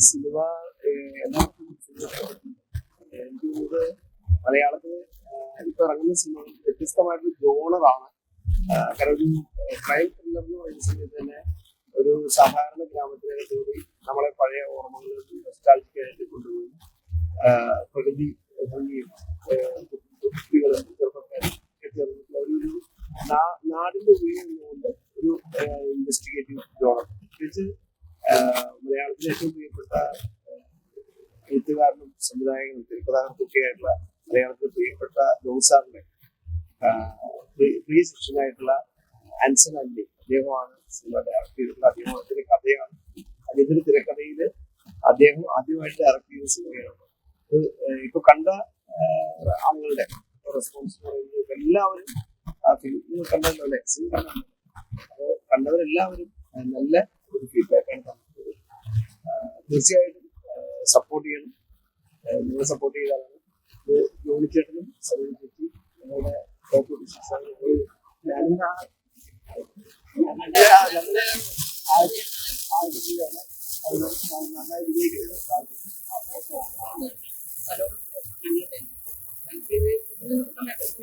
Cinema എല്ലാവർക്കും എനിക്ക് തോന്നുന്നത് മലയാളത്തിൽ ഇപ്പൊ ഇറങ്ങുന്ന സിനിമ വ്യത്യസ്തമായിട്ടൊരു ജോണറാണ്. കാരണം ഒരു ക്രൈം ത്രില്ലർ എന്ന് പറയുന്ന സമയത്ത് തന്നെ ഒരു സാധാരണ ഗ്രാമത്തിലെ കൂടി നമ്മളെ പഴയ ഓർമ്മകളിൽ നൊസ്റ്റാൾജിക്കായിട്ട് കൊണ്ടുപോയി പ്രകൃതി ഭംഗിയും കുട്ടികളും ചെറുപ്പക്കാരും ഒക്കെ ചേർന്നിട്ടുള്ള ഒരു നാടിന്റെ ഉപയോഗിച്ചുകൊണ്ട് ഒരു ഇൻവെസ്റ്റിഗേറ്റീവ് ജോണർ. പ്രത്യേകിച്ച് മലയാളത്തിലെ ഏറ്റവും പ്രിയപ്പെട്ട എഴുത്തുകാരനും സംവിധായകനും തിരക്കഥാകൃത്തൊക്കെ ആയിട്ടുള്ള മലയാളത്തിലെ പ്രിയപ്പെട്ട ജോസാറിന്റെ പ്രിയ ശിഷ്യനായിട്ടുള്ള ആൻസൺ ആന്റണി അദ്ദേഹമാണ് സിനിമ ഡയറക്ട് ചെയ്തിട്ടുള്ള അദ്ദേഹത്തിന്റെ കഥയാണ്. അദ്ദേഹത്തിന്റെ തിരക്കഥയില് അദ്ദേഹം ആദ്യമായിട്ട് ഡയറക്ട് ചെയ്ത സിനിമയാണ്. ഇപ്പൊ കണ്ട ആളുകളുടെ റെസ്പോൺസ് എന്ന് പറയുന്നത് എല്ലാവരും ഫിലിം കണ്ടല്ലേ സിനിമ കണ്ടു. അപ്പോൾ കണ്ടവരെല്ലാവരും നല്ല ഒരു ഫീഡ്ബാക്കാണ് തന്നിട്ടുള്ളത്. തീർച്ചയായിട്ടും സപ്പോർട്ട് ചെയ്യണം. നിങ്ങൾ സപ്പോർട്ട് ചെയ്താലാണ് ഇത് യോണിച്ചേട്ടനും സലീം ചേച്ചി ഞങ്ങളുടെ ഞാനും നന്നായി വിജയിക്കുന്നത്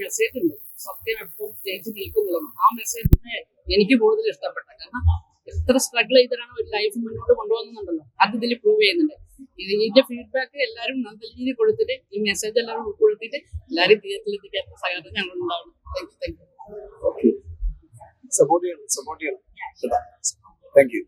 മെസ്സേജ് ഉണ്ട്, സത്യം എപ്പോൾ ജയിച്ചു നിൽക്കുന്നതും ആ മെസ്സേജിനെ എനിക്ക് കൂടുതൽ ഇഷ്ടപ്പെട്ട. കാരണം എത്ര സ്ട്രഗിൾ ചെയ്തിട്ടാണ് ഒരു ലൈഫ് മുന്നോട്ട് കൊണ്ടുപോകുന്നുണ്ടല്ലോ, അത് ഇതിൽ പ്രൂവ് ചെയ്യുന്നുണ്ട്. ഇതിന്റെ ഫീഡ്ബാക്ക് എല്ലാവരും നല്ല രീതിയിൽ കൊടുത്തിട്ട് ഈ മെസ്സേജ് എല്ലാവരും ഉൾപ്പെടുത്തിയിട്ട് എല്ലാവരും തിയേറ്ററിൽ എത്തിക്കാത്ത സഹകരണം ഞങ്ങൾ ഉണ്ടാവണം. സപ്പോർട്ട് ചെയ്യണം. Thank you.